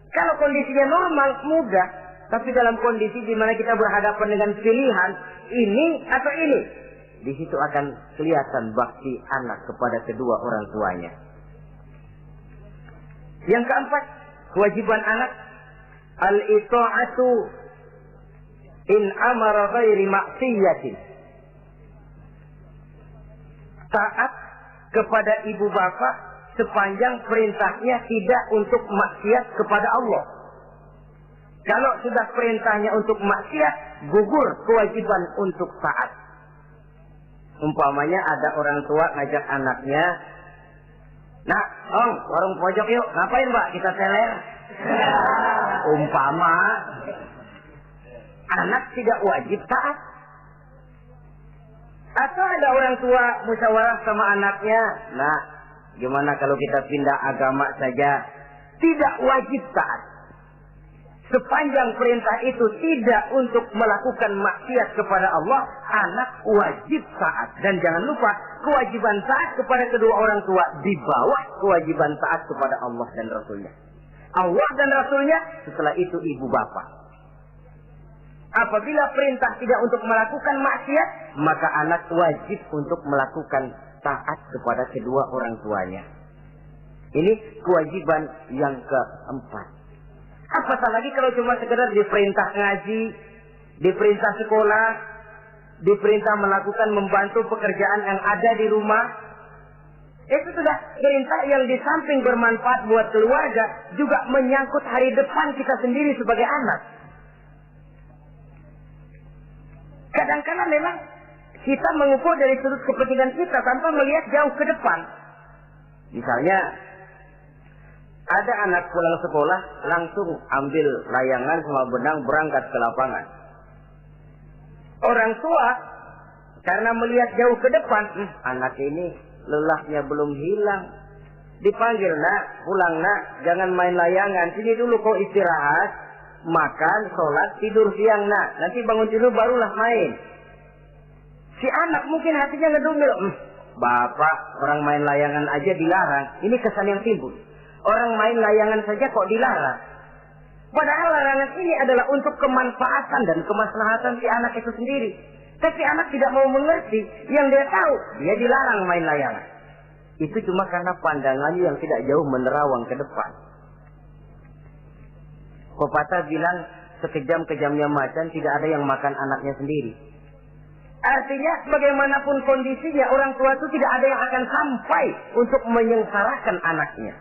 Kalau kondisinya normal, mudah. Tapi dalam kondisi di mana kita berhadapan dengan pilihan ini atau ini, di situ akan kelihatan bakti anak kepada kedua orang tuanya. Yang keempat, kewajiban anak al-ita'atu in amara ghairi maksiyatin. Taat kepada ibu bapak sepanjang perintahnya tidak untuk maksiat kepada Allah. Kalau sudah perintahnya untuk maksiat, gugur kewajiban untuk taat. Umpamanya ada orang tua ngajak anaknya, "Nak, Ong, warung pojok yuk." "Ngapain, Mbak?" "Kita teler." Umpama anak tidak wajib taat. Atau ada orang tua musyawarah sama anaknya, "Nah, gimana kalau kita pindah agama saja?" Tidak wajib taat. Sepanjang perintah itu tidak untuk melakukan maksiat kepada Allah, anak wajib taat. Dan jangan lupa, kewajiban taat kepada kedua orang tua di bawah kewajiban taat kepada Allah dan Rasulnya. Allah dan Rasulnya, setelah itu ibu bapak. Apabila perintah tidak untuk melakukan maksiat, maka anak wajib untuk melakukan taat kepada kedua orang tuanya. Ini kewajiban yang keempat. Apatah lagi kalau cuma sekedar diperintah ngaji, diperintah sekolah, diperintah melakukan membantu pekerjaan yang ada di rumah. Itu sudah perintah yang di samping bermanfaat buat keluarga, juga menyangkut hari depan kita sendiri sebagai anak. Kadang-kadang memang kita mengukur dari sudut kepentingan kita tanpa melihat jauh ke depan. Misalnya, ada anak pulang sekolah, langsung ambil layangan sama benang berangkat ke lapangan. Orang tua, karena melihat jauh ke depan, anak ini lelahnya belum hilang. Dipanggil, "Nak, pulang nak, jangan main layangan. Sini dulu kau istirahat, makan, sholat, tidur siang nak. Nanti bangun tidur barulah main." Si anak mungkin hatinya ngedumil, "Bapak, orang main layangan aja dilarang." Ini kesan yang timbul. Orang main layangan saja kok dilarang. Padahal larangan ini adalah untuk kemanfaatan dan kemaslahatan si anak itu sendiri. Tapi anak tidak mau mengerti. Yang dia tahu, dia dilarang main layangan. Itu cuma karena pandangannya yang tidak jauh menerawang ke depan. Pepatah bilang, sekejam-kejamnya macan tidak ada yang makan anaknya sendiri. Artinya, bagaimanapun kondisinya, orang tua itu tidak ada yang akan sampai untuk menyengsarakan anaknya.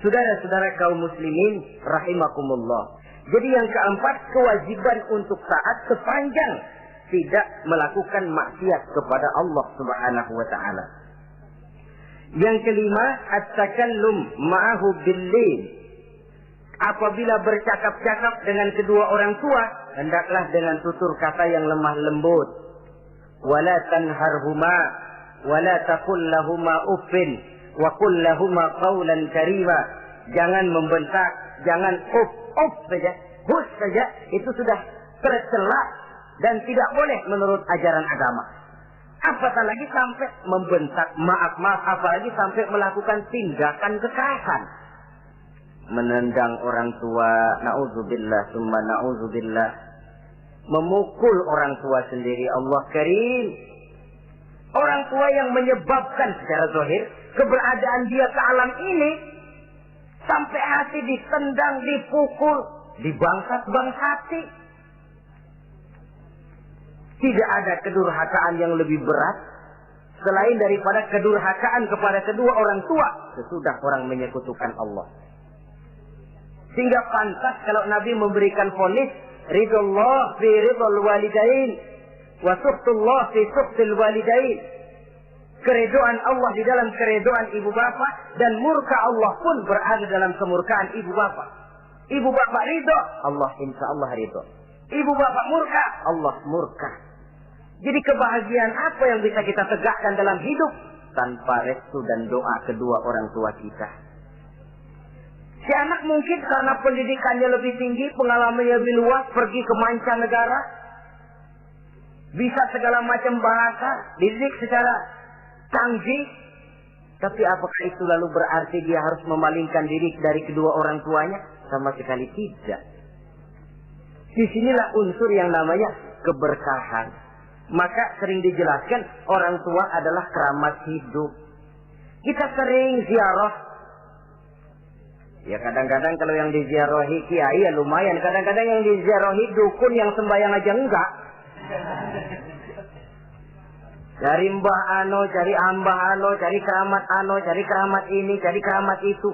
Saudara-saudara kaum muslimin rahimakumullah. Jadi yang keempat, kewajiban untuk taat sepanjang tidak melakukan maksiat kepada Allah Subhanahu wa taala. Yang kelima, at-takallum ma'ahu bil-lin. Apabila bercakap-cakap dengan kedua orang tua, hendaklah dengan tutur kata yang lemah lembut. Wala tanharhuma wala taqul lahuma uffin wa qul lahuma qawlan karima. Jangan membentak, jangan uff saja, hus saja, itu sudah tercela dan tidak boleh menurut ajaran agama. Apatah lagi sampai membentak, maaf, apalagi sampai melakukan tindakan kekerasan. Menendang orang tua, na'udzubillah, summa na'udzubillah. Memukul orang tua sendiri, Allah karim. Orang tua yang menyebabkan secara zahir keberadaan dia ke alam ini, sampai hati ditendang, dipukul, dibangsat-bangsati. Tidak ada kedurhakaan yang lebih berat selain daripada kedurhakaan kepada kedua orang tua sesudah orang menyekutukan Allah. Sehingga pantas kalau Nabi memberikan vonis, ridullah fi ridul walidain wa suhtullah fi suhtil walidain. Keredoan Allah di dalam keredoan ibu bapak, dan murka Allah pun berada dalam kemurkaan ibu bapak. Ibu bapak ridho, Allah insya Allah ridho. Ibu bapak murka, Allah murka. Jadi kebahagiaan apa yang bisa kita tegakkan dalam hidup tanpa restu dan doa kedua orang tua kita? Si anak mungkin karena pendidikannya lebih tinggi, pengalamannya lebih luas, pergi ke mancanegara, bisa segala macam bahasa, dididik secara canggih. Tapi apakah itu lalu berarti dia harus memalingkan diri dari kedua orang tuanya? Sama sekali tidak. Disinilah unsur yang namanya keberkahan. Maka sering dijelaskan orang tua adalah keramat hidup. Kita sering ziarah. Ya kadang-kadang kalau yang diziarahi kiai ya lumayan. Kadang-kadang yang diziarahi dukun yang sembahyang aja enggak. Cari mbah ano, cari ambah ano, cari keramat ano, cari keramat ini, cari keramat itu.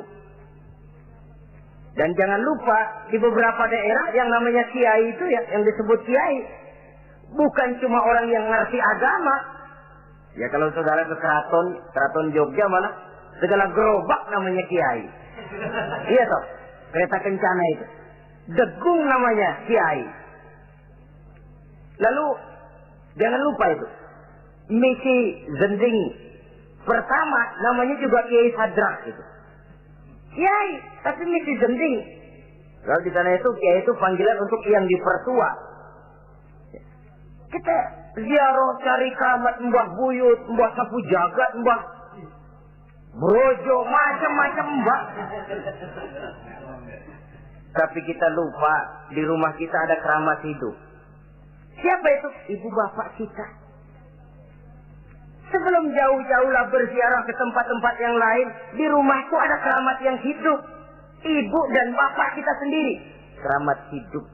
Dan jangan lupa di beberapa daerah yang namanya kiai itu ya, yang disebut kiai, bukan cuma orang yang ngerti agama. Ya kalau saudara ke keraton Jogja mana segala gerobak namanya kiai. Iya toh, kereta kencana itu. Degung namanya kiai. Lalu jangan lupa itu. Misi Zending pertama namanya juga Kiai Sadrak itu. Kiai, tapi misi Zending. Lalu di sana itu kiai itu panggilan untuk yang dipertua. Kita ziarah cari keramat Mbah Buyut, Mbah Sapu Jagat, Mbah Brojo, macam-macam Mbah. Tapi kita lupa di rumah kita ada keramat hidup. Siapa itu? Ibu bapak kita. Sebelum jauh-jauh lah berziarah ke tempat-tempat yang lain, di rumahku ada keramat yang hidup. Ibu dan bapak kita sendiri. Keramat hidup.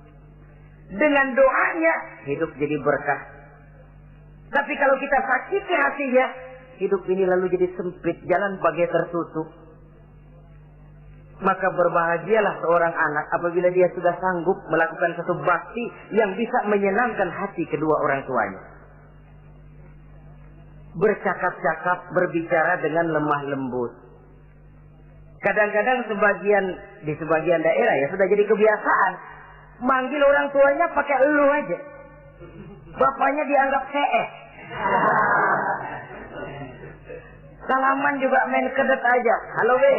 Dengan doanya, hidup jadi berkah. Tapi kalau kita sakiti hatinya, hidup ini lalu jadi sempit, jalan bagai tertutup. Maka berbahagialah seorang anak apabila dia sudah sanggup melakukan satu bakti yang bisa menyenangkan hati kedua orang tuanya. Bercakap-cakap, berbicara dengan lemah lembut. Kadang-kadang di sebagian daerah ya sudah jadi kebiasaan. Manggil orang tuanya pakai elu aja. Bapaknya dianggap CS. Salaman juga main kedet aja. Halo be.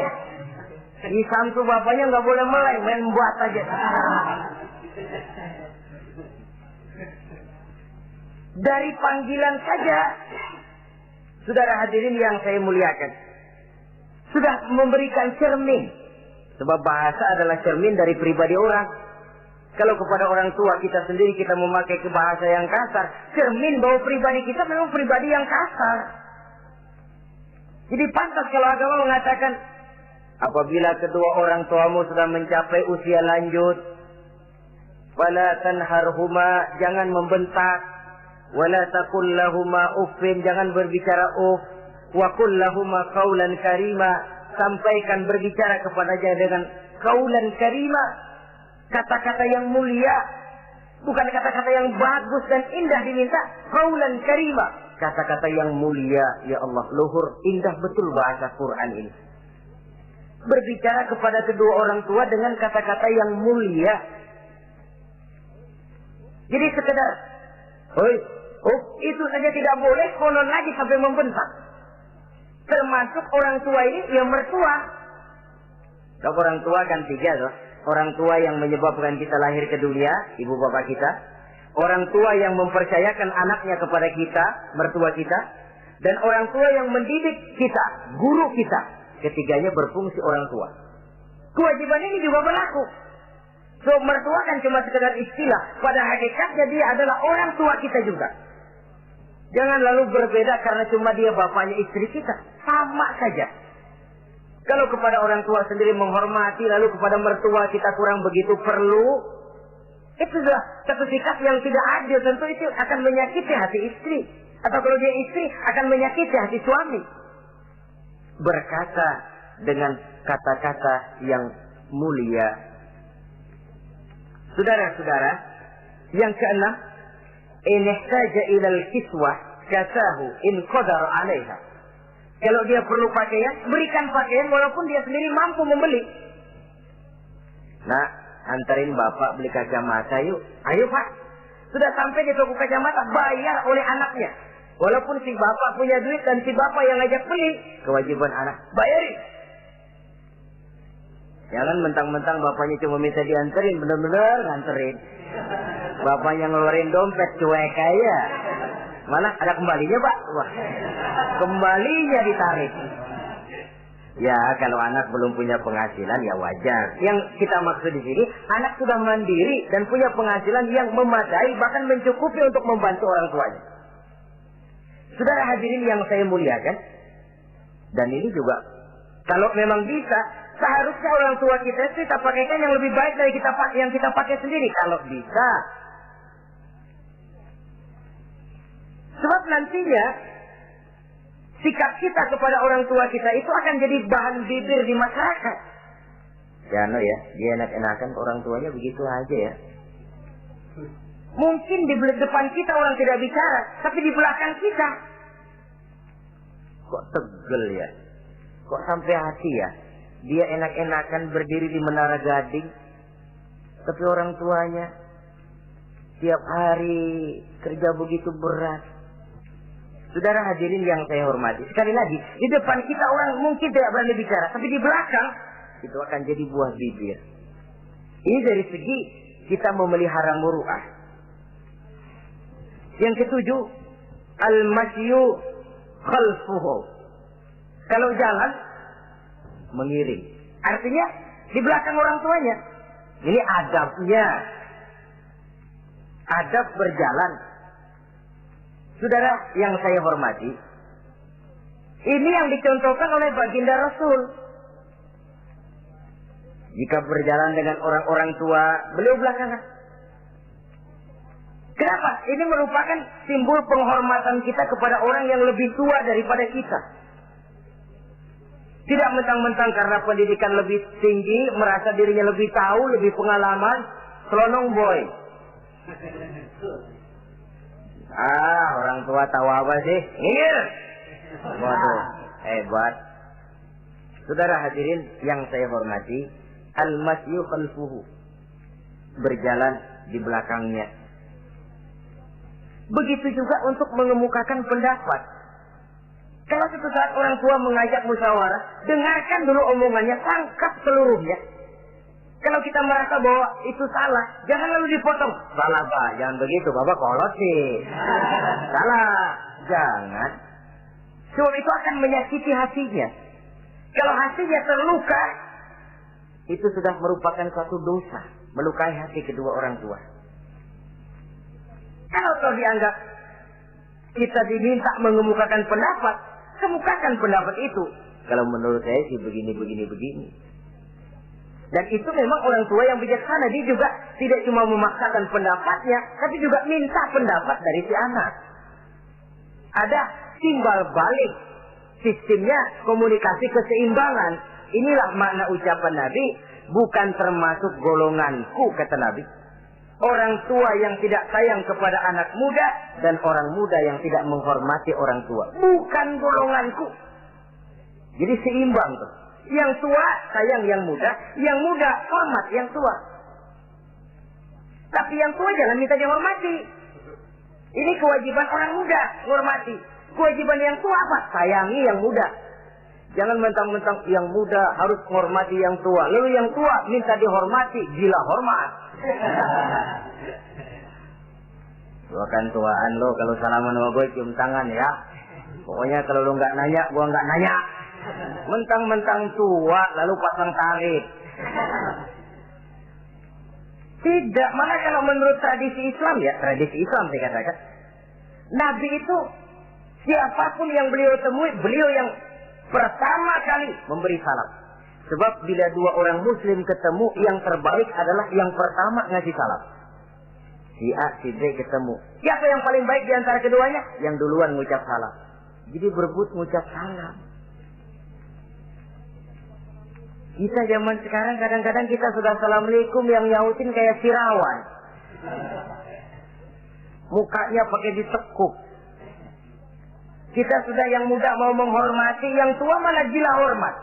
Di samsu bapaknya nggak boleh meleng, main buat aja. Dari panggilan saja, saudara hadirin yang saya muliakan, sudah memberikan cermin. Sebab bahasa adalah cermin dari pribadi orang. Kalau kepada orang tua kita sendiri kita memakai bahasa yang kasar, cermin bahwa pribadi kita memang pribadi yang kasar. Jadi pantas kalau agama mengatakan, apabila kedua orang tuamu sudah mencapai usia lanjut, fala tanharhuma, jangan membentak, wala taqul lahuma uffin, jangan berbicara uff, wa qul lahuma qaulan karima, sampaikan berbicara kepadanya dengan qaulan karima, kata-kata yang mulia, bukan kata-kata yang bagus dan indah diminta, qaulan karima, kata-kata yang mulia. Ya Allah, luhur, indah betul bahasa Quran ini. Berbicara kepada kedua orang tua dengan kata-kata yang mulia. Jadi sekedar, itu saja tidak boleh, konon lagi sampai membentak. Termasuk orang tua ini yang mertua. Kalau orang tua kan tiga loh. Orang tua yang menyebabkan kita lahir ke dunia, ibu bapak kita. Orang tua yang mempercayakan anaknya kepada kita, mertua kita. Dan orang tua yang mendidik kita, guru kita. Ketiganya berfungsi orang tua. Kewajiban ini juga berlaku. So, mertua kan cuma sekedar istilah. Pada hakikatnya dia adalah orang tua kita juga. Jangan lalu berbeda karena cuma dia bapaknya istri kita. Sama saja. Kalau kepada orang tua sendiri menghormati, lalu kepada mertua kita kurang begitu perlu, itu sudah satu sikap yang tidak adil. Tentu itu akan menyakiti hati istri. Atau kalau dia istri, akan menyakiti hati suami. Berkata dengan kata-kata yang mulia. Saudara-saudara, yang keenam, in ihtaja ilal kiswah kasahu in qadar 'alaiha. Kalau dia perlu pakaian, berikan pakaian walaupun dia sendiri mampu membeli. Nah, antarin bapak beli kacamata yuk. Ayo pak. Sudah sampai di toko kacamata, bayar oleh anaknya. Walaupun si bapak punya duit dan si bapak yang ngajak beli, kewajiban anak, bayarin. Jangan mentang-mentang bapaknya cuma minta dianterin, benar-benar nganterin. Bapaknya ngeluarin dompet cuek aja. Mana ada kembalinya pak? Wah, kembalinya ditarik. Ya kalau anak belum punya penghasilan ya wajar. Yang kita maksud di sini, anak sudah mandiri dan punya penghasilan yang memadai, bahkan mencukupi untuk membantu orang tuanya. Saudara hadirin yang saya muliakan, dan ini juga kalau memang bisa, seharusnya orang tua kita pakaikan yang lebih baik dari yang kita pakai sendiri kalau bisa. Sebab nantinya sikap kita kepada orang tua kita itu akan jadi bahan bibir di masyarakat. Ya, dia enak-enakan orang tuanya begitu aja ya. Mungkin di depan kita orang tidak bicara, tapi di belakang kita. Kok tegel ya? Kok sampai hati ya? Dia enak-enakan berdiri di Menara Gading, tapi orang tuanya tiap hari kerja begitu berat. Saudara hadirin yang saya hormati, sekali lagi, di depan kita orang mungkin tidak berani bicara, tapi di belakang itu akan jadi buah bibir. Ini dari segi kita memelihara muru'ah. Yang ketujuh, al-masyu khalfuhu. Kalau jalan, mengiring. Artinya, di belakang orang tuanya. Ini adabnya. Adab berjalan. Saudara yang saya hormati, ini yang dicontohkan oleh baginda Rasul. Jika berjalan dengan orang-orang tua, beliau belakangan. Kenapa? Ini merupakan simbol penghormatan kita kepada orang yang lebih tua daripada kita. Tidak mentang-mentang karena pendidikan lebih tinggi, merasa dirinya lebih tahu, lebih pengalaman, selonong boy. Orang tua tahu apa sih? Ngir. Waduh, hebat. Saudara hadirin yang saya hormati, al-masyu khalfuhu. Berjalan di belakangnya. Begitu juga untuk mengemukakan pendapat. Kalau suatu saat orang tua mengajak musyawarah, dengarkan dulu omongannya, tangkap seluruhnya. Kalau kita merasa bahwa itu salah, jangan lalu dipotong. Salah Pak, jangan begitu, Bapak kolot sih. Salah, jangan. Sebab itu akan menyakiti hatinya. Kalau hatinya terluka, itu sudah merupakan suatu dosa, melukai hati kedua orang tua. Kalau kau dianggap kita diminta mengemukakan pendapat, kemukakan pendapat itu. Kalau menurut saya sih begini. Dan itu memang orang tua yang bijaksana. Dia juga tidak cuma memaksakan pendapatnya, tapi juga minta pendapat dari si anak. Ada timbal balik. Sistemnya komunikasi keseimbangan. Inilah makna ucapan Nabi, bukan termasuk golonganku, kata Nabi. Orang tua yang tidak sayang kepada anak muda dan orang muda yang tidak menghormati orang tua. Bukan golonganku. Jadi seimbang tuh. Yang tua sayang yang muda hormat yang tua. Tapi yang tua jangan minta dihormati. Ini kewajiban orang muda, hormati. Kewajiban yang tua apa? Sayangi yang muda. Jangan mentang-mentang yang muda harus menghormati yang tua. Lalu yang tua minta dihormati, gila hormat. Gua kan tuaan lo, kalau salaman sama gue cium tangan ya. Pokoknya kalau lo nggak nanya, gua nggak nanya. Mentang-mentang tua lalu pasang tarik. Tidak, malah kalau menurut tradisi Islam ya, tradisi Islam saya katakan, Nabi itu siapapun yang beliau temui, beliau yang pertama kali memberi salam. Sebab bila dua orang muslim ketemu, yang terbaik adalah yang pertama ngasih salam. Si A, si B ketemu. Siapa yang paling baik di antara keduanya? Yang duluan ngucap salam. Jadi berebut ngucap salam. Kita zaman sekarang kadang-kadang kita sudah assalamualaikum, yang nyautin kayak sirawan. Mukanya pakai ditekuk. Kita sudah yang muda mau menghormati, yang tua malah gila hormat.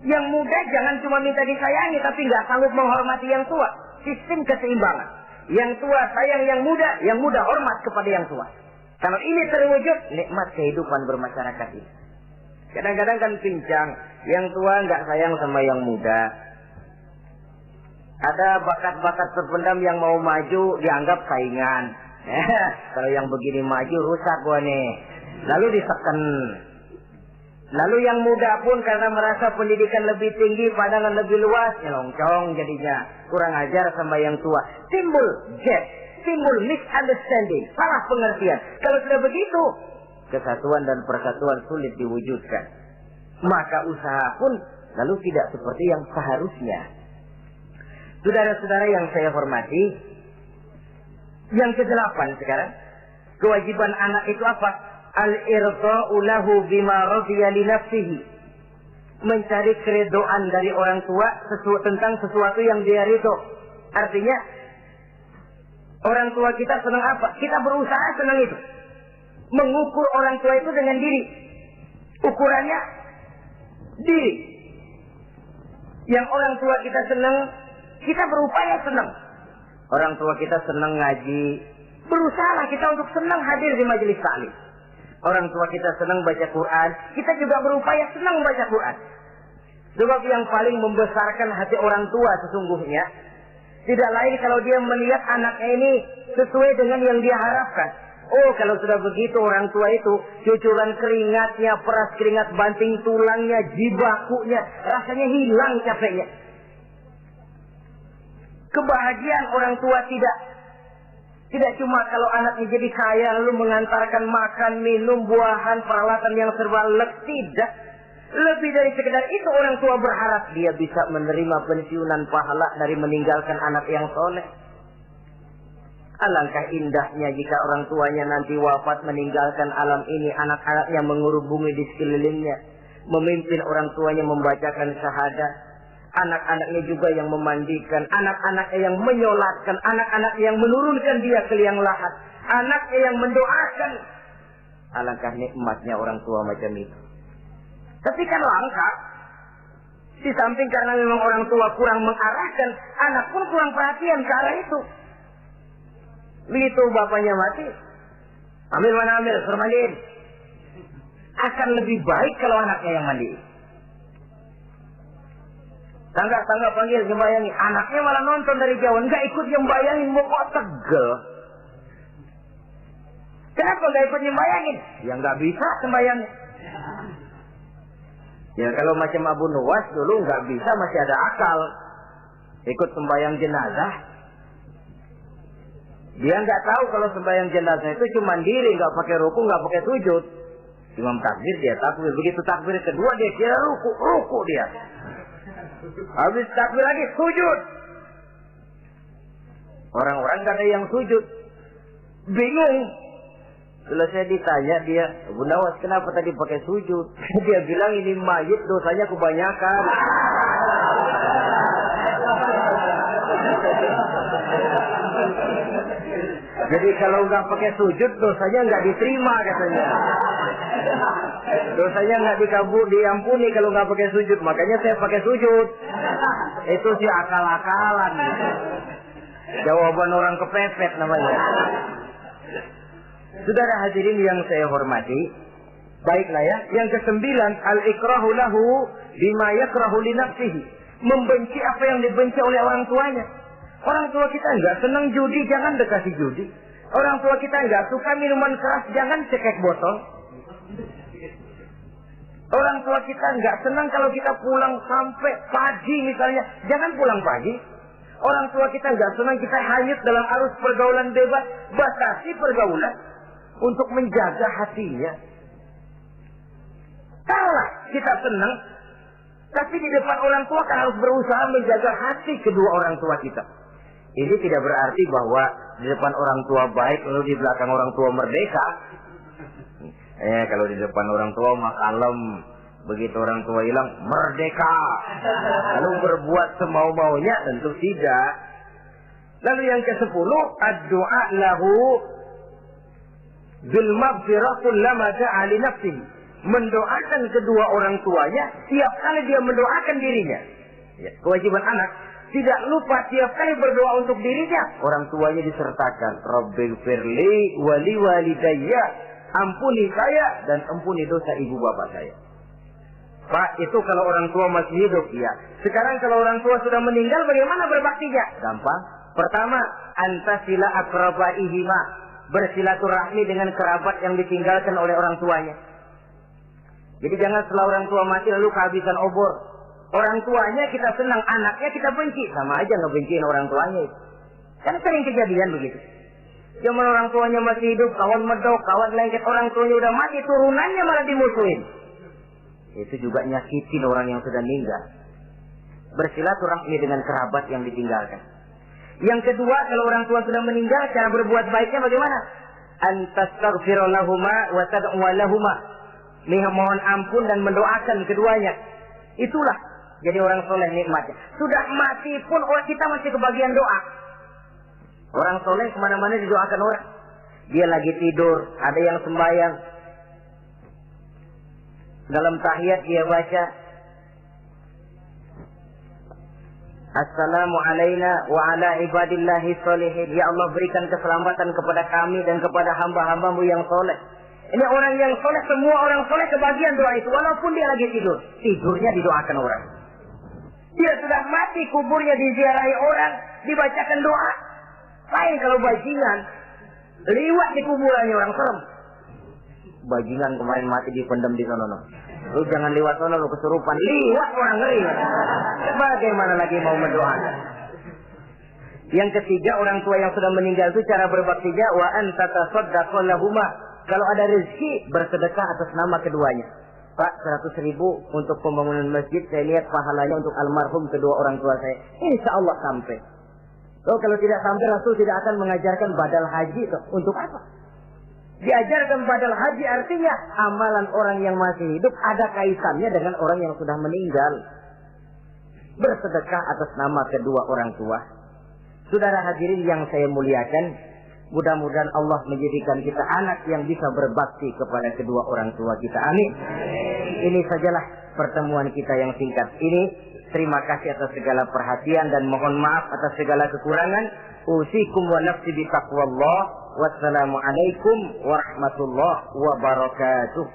Yang muda jangan cuma minta disayangi, tapi nggak sanggup menghormati yang tua. Sistem keseimbangan. Yang tua sayang yang muda hormat kepada yang tua. Kalau ini terwujud, nikmat kehidupan bermasyarakat ini. Kadang-kadang kan pincang, yang tua nggak sayang sama yang muda. Ada bakat-bakat terpendam yang mau maju dianggap saingan. Kalau yang begini maju rusak gua nih. Lalu diseken. Lalu yang muda pun karena merasa pendidikan lebih tinggi, pandangan lebih luas, nyelongcong jadinya. Kurang ajar sama yang tua. Timbul gap, timbul misunderstanding, salah pengertian. Kalau sudah begitu, kesatuan dan persatuan sulit diwujudkan. Maka usaha pun lalu tidak seperti yang seharusnya. Saudara-saudara yang saya hormati, yang ke-8 sekarang, kewajiban anak itu apa? Al-irda'u lahu bima radiya li nafsihi mencari keredoan dari orang tua tentang sesuatu yang dia ridho. Artinya, orang tua kita senang apa? Kita berusaha senang itu. Mengukur orang tua itu dengan diri. Ukurannya diri. Yang orang tua kita senang, kita berupaya senang. Orang tua kita senang ngaji, berusaha kita untuk senang hadir di majelis taklim. Orang tua kita senang baca Quran, kita juga berupaya senang baca Quran. Sebab yang paling membesarkan hati orang tua sesungguhnya tidak lain kalau dia melihat anaknya ini sesuai dengan yang dia harapkan. Oh, kalau sudah begitu orang tua itu cucuran keringatnya, peras keringat banting tulangnya, jibakunya, rasanya hilang capeknya. Kebahagiaan orang tua tidak cuma kalau anaknya jadi kaya lalu mengantarkan makan, minum, buahan, peralatan yang serba lengkap, tidak. Lebih dari sekedar itu orang tua berharap dia bisa menerima pensiunan pahala dari meninggalkan anak yang soleh. Alangkah indahnya jika orang tuanya nanti wafat meninggalkan alam ini, anak-anaknya mengurubungi di sekelilingnya, memimpin orang tuanya membacakan syahadat, anak-anaknya juga yang memandikan, anak-anaknya yang menyolatkan, anak-anak yang menurunkan dia ke liang lahat, anaknya yang mendoakan. Alangkah nikmatnya orang tua macam itu. Tapi kan langka. Di samping karena memang orang tua kurang mengarahkan, anak pun kurang perhatian ke arah itu. Begitu bapaknya mati, ambil mana ambil, suruh mandiin. Akan lebih baik kalau anaknya yang mandi. Tangga panggil sembayangi, anaknya malah nonton dari jauh, enggak ikut sembayangin, mau kok tegel. Kenapa enggak ikut sembayangin? Ya enggak bisa sembayangin. Ya kalau macam Abu Nuwas dulu enggak bisa, masih ada akal. Ikut sembayang jenazah. Dia enggak tahu kalau sembayang jenazah itu cuma diri, enggak pakai ruku, enggak pakai sujud. Imam takbir dia takbir, begitu takbir kedua dia kira ruku dia. Habis takbir lagi sujud. Orang-orang gak ada yang sujud. Bingung. Selesai ditanya dia, Abu Nawas kenapa tadi pakai sujud? Dia bilang ini mayit dosanya kebanyakan. Jadi kalau nggak pakai sujud dosanya nggak diterima katanya. Dosanya nggak diampuni kalau nggak pakai sujud. Makanya saya pakai sujud. Itu sih akal-akalan. Jawaban orang kepepet namanya. Saudara hadirin yang saya hormati, baiklah ya. Yang ke-9, al-ikrahu lahu bima yakrahu li nafsihi. Membenci apa yang dibenci oleh orang tuanya. Orang tua kita enggak senang judi, jangan dekati judi. Orang tua kita enggak suka minuman keras, jangan cekek botol. Orang tua kita enggak senang kalau kita pulang sampai pagi misalnya, jangan pulang pagi. Orang tua kita enggak senang kita hanyut dalam arus pergaulan bebas, batasi pergaulan untuk menjaga hatinya. Kalau kita senang, tapi di depan orang tua kan harus berusaha menjaga hati kedua orang tua kita. Ini tidak berarti bahwa di depan orang tua baik lalu di belakang orang tua merdeka. Kalau di depan orang tua mah kalem, begitu orang tua hilang merdeka. Lalu berbuat semau-maunya, tentu tidak. Lalu yang ke-10, ad-du'a lahu bil maghfirah kullama da'a li nafsihi. Mendoakan kedua orang tuanya tiap kali dia mendoakan dirinya. Ya, kewajiban anak tidak lupa tiap kali berdoa untuk dirinya. Orang tuanya disertakan. Rabbighfirli wa li walidayya. Ampuni saya dan ampuni dosa ibu bapak saya. Pak, itu kalau orang tua masih hidup, ya. Sekarang kalau orang tua sudah meninggal, bagaimana berbaktinya? Gampang. Pertama, antasila akrabaihima. Bersilaturahmi dengan kerabat yang ditinggalkan oleh orang tuanya. Jadi jangan setelah orang tua mati lalu kehabisan obor. Orang tuanya kita senang, anaknya kita benci. Sama aja ngebenciin orang tuanya. Kan sering kejadian begitu. Zaman orang tuanya masih hidup, kawan medok, kawan lengket, orang tuanya udah mati, turunannya malah dimusuhin. Itu juga nyakitin orang yang sudah meninggal. Bersilaturahmi dengan kerabat yang ditinggalkan. Yang kedua, kalau orang tua sudah meninggal, cara berbuat baiknya bagaimana? Antastaghfirulahuma wa tad'u lahuma. Mohon ampun dan mendoakan keduanya. Itulah jadi orang soleh nikmatnya. Sudah mati pun orang kita masih kebagian doa. Orang soleh kemana-mana didoakan orang. Dia lagi tidur, ada yang sembahyang. Dalam tahiyat dia baca, Assalamu alaina wa ala ibadillahi sholihin. Ya Allah, berikan keselamatan kepada kami dan kepada hamba-hambamu yang soleh. Ini orang yang soleh, semua orang soleh kebagian doa itu. Walaupun dia lagi tidur, tidurnya didoakan orang. Dia sudah mati, kuburnya diziarahi orang, dibacakan doa. Lain kalau bajingan, liwat di kuburannya orang serem. Bajingan kemarin mati dipendam di sono. Lu jangan lewat sono, lu kesurupan. Liwat orang ngeri. Bagaimana lagi mau mendoakan? Yang ketiga, orang tua yang sudah meninggal itu cara berbaktinya wa anta tasaddaqu lahuma. Kalau ada rezeki, bersedekah atas nama keduanya. Pak, 100.000 untuk pembangunan masjid, saya lihat pahalanya untuk almarhum kedua orang tua saya. Insya Allah sampai. Kalau tidak sampai, Rasul tidak akan mengajarkan badal haji. Untuk apa? Diajarkan badal haji artinya amalan orang yang masih hidup ada kaitannya dengan orang yang sudah meninggal. Bersedekah atas nama kedua orang tua. Saudara hadirin yang saya muliakan, mudah-mudahan Allah menjadikan kita anak yang bisa berbakti kepada kedua orang tua kita. Amin. Ini sajalah pertemuan kita yang singkat ini. Terima kasih atas segala perhatian dan mohon maaf atas segala kekurangan. Usikum wa nafsi bi taqwallah. Wassalamualaikum warahmatullahi wabarakatuh.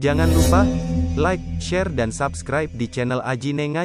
Jangan lupa like, share dan subscribe di channel Aji Nengaji.